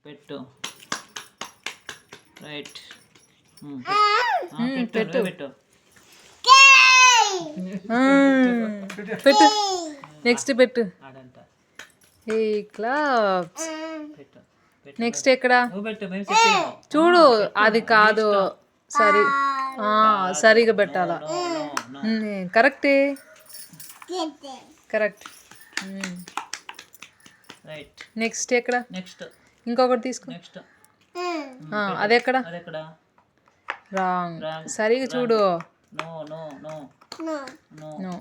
పెట్టు. రైట్. పెట్టు పెట్టు. పెట్టు. నెక్స్ట్ పెట్టు. ఆడంట. ఏ క్లాప్స్. పెట్టు. నెక్స్ట్ ఎక్కడ నువ్వు పెట్టు, మేము చెప్పాము. చూడు, అది కాదు. సరి సరిగా పెట్టాలా? కరెక్టే, కరెక్ట్. రైట్. నెక్స్ట్ ఎక్కడ? నెక్స్ట్. ఇంకొకటి తీసుకో. నెక్స్ట్. అది ఎక్కడ? అదెక్కడ? రాంగ్. సరిగా చూడు. No no no no. No.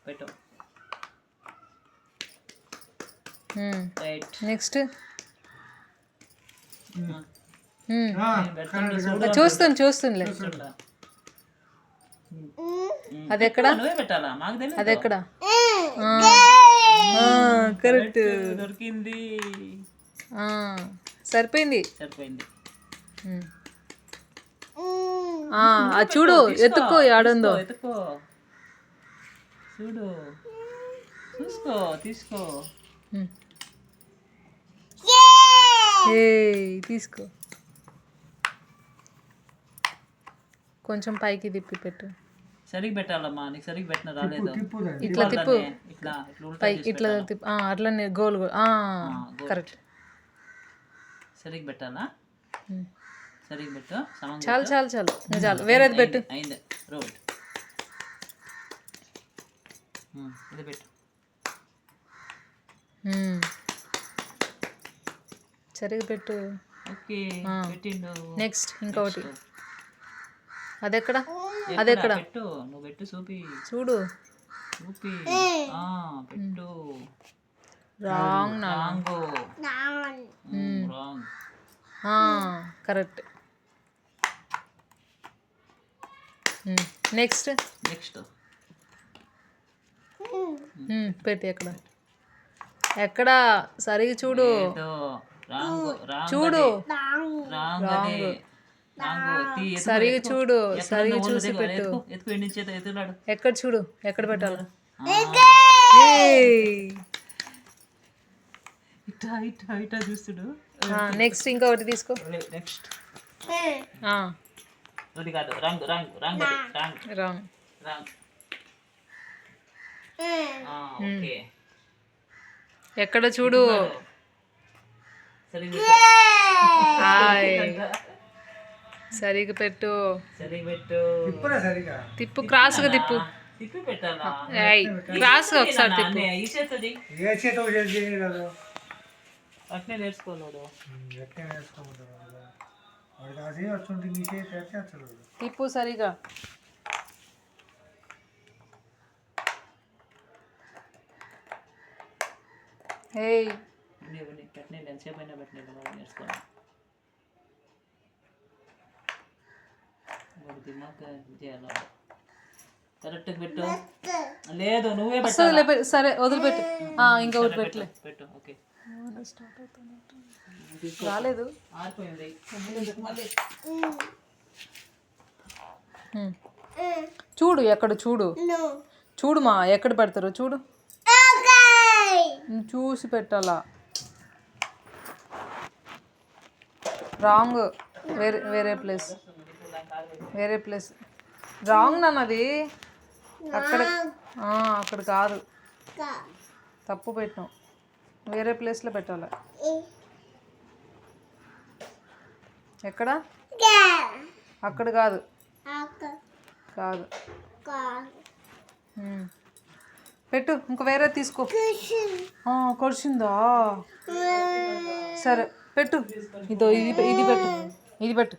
పెట్టు. రైట్. Next right. చూస్తుందిలే. అది ఎక్కడ? నువ్వే పెట్టాలా? మాకు తెలియదు. అది ఎక్కడ? కరెక్ట్. దొరికింది. సరిపోయింది. సరిపోయింది. అది చూడు, ఎత్తుకో, ఆడుందో. ఎత్తుకో, చూడు, చూసుకో, తీసుకో. తీసుకో. కొంచెం పైకి తిప్పి పెట్టు. సరిగ్గా పెట్టాలమ్మా, నీకు సరిగ్గా పెట్టిన రాలేదు. ఇట్లా తిప్పు. ఇట్లా పైకి ఇట్లా తిప్పు. అట్లనే గోల్ గోల్. కరెక్ట్. సరిగ్గా పెట్టాలా? సరిగ్గా పెట్టు. చాలు చాలు చాలు చాలు. వేరేది పెట్టు. అయింది. రోడ్. ఇది పెట్టు. సరిగ్గా పెట్టు. ఓకే, పెట్టిండు. నెక్స్ట్ ఇంకొకటి. అదెక్కడ? అదెక్కడ? పెట్టు. నువ్వు పెట్టు. చూపి. చూడు. చూపి. పెట్టు. Wrong. Wrong. Correct. Next. Next. పెట్టి. ఎక్కడ? ఎక్కడ? సరిగా చూడు. చూడు. సరిగా చూడు. సరిగా చూసి పెట్టు. ఎక్కడ చూడు, ఎక్కడ పెట్టాలి? ఇట్టా చూస్తుడు. నెక్స్ట్ ఇంకొకటి తీసుకో. నెక్స్ట్. అది కాదు. రాంగ్. రాంగ్. ఓకే. ఎక్కడ చూడు. సరిగా పెట్టు. తిప్పు. క్రాస్గా తిప్పు. క్రాస్గా ఒకసారి తిప్పు. అట్నే నేర్చుకోలేడు. తిప్పు సరిగా. కరెక్ట్ పెట్టు. లేదు, నువ్వే సరే వదిలిపెట్టు. ఇంకొకటి పెట్టలే. పెట్టు. ఓకే. రాలేదు. ఆరిపోయింది. చూడు, ఎక్కడ చూడు. చూడుమా, ఎక్కడ పెడతారో చూడు. చూసి పెట్టాలా? రాంగ్. వేరే ప్లేస్. రాంగ్ నాన్నది. అక్కడ కాదు, తప్పు పెట్టినావు. వేరే ప్లేస్లో పెట్టాలి. ఎక్కడ? అక్కడ కాదు. పెట్టు. ఇంక వేరే తీసుకో. కొరిసిందా? సరే పెట్టు. ఇది పెట్టు. ఇది పెట్టు.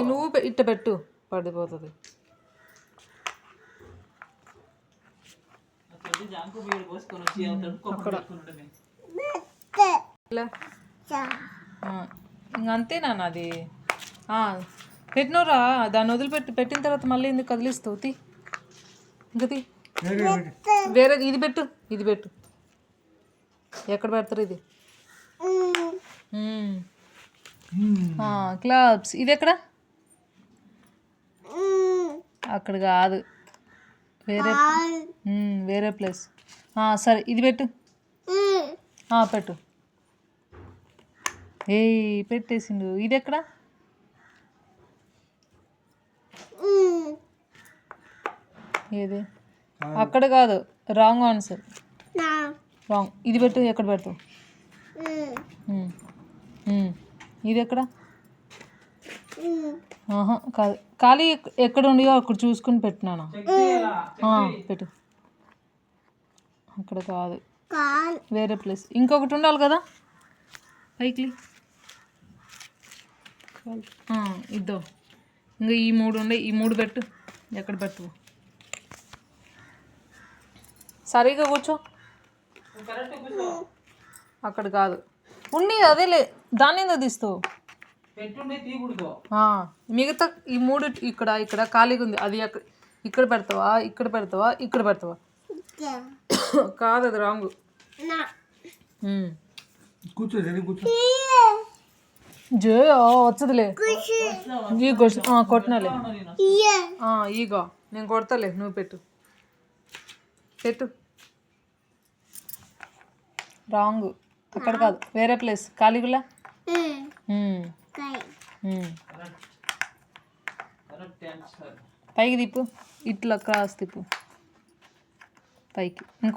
నువ్వు ఇట్ట పెట్టు, పడిపోతుంది. ఇంకంతేనా అది? పెట్టినరా? దాన్ని వదిలిపెట్టి పెట్టిన తర్వాత మళ్ళీ ఎందుకు కదిలిస్తావు? ఇంకది వేరే. ఇది పెట్టు. ఎక్కడ పెడతారు? ఇది క్లాప్స్. ఇది ఎక్కడ? అక్కడ కాదు, వేరే వేరే ప్లేస్. సరే ఇది పెట్టు. పెట్టు. పెట్టేసిండు. ఇది ఎక్కడ? ఏది? అక్కడ కాదు, రాంగ్ ఆన్సర్. రాంగ్. ఇది పెట్టు. ఎక్కడ పెడతావు? ఇది ఎక్కడ? కాదు, ఖాళీ ఎక్కడ ఉండియో అక్కడ చూసుకుని పెట్టినాను. పెట్టు. అక్కడ కాదు, వేరే ప్లేస్. ఇంకొకటి ఉండాలి కదా పైకి. ఇద్దో. ఇంకా ఈ 3 ఉండే, ఈ 3 పెట్టు. ఎక్కడ పెట్టు? సరిగా కూర్చో. అక్కడ కాదు, ఉండి అదేలే. దాన్ని ఎందుకు తీస్తావు? మిగతా ఈ 3 ఇక్కడ ఇక్కడ ఖాళీగా ఉంది. అది ఇక్కడ పెడతావా, ఇక్కడ పెడతావా, ఇక్కడ పెడతావా? కాదు, అది రాంగ్. జే వచ్చదులే. కొట్టినాలే. ఈగో నేను కొడతాలే, నువ్వు పెట్టు. పెట్టు. రాంగ్. అక్కడ కాదు, వేరే ప్లేస్. ఖాళీగులా. పైకి తిప్పు. ఇట్లా క్రాస్ తిప్పు పైకి.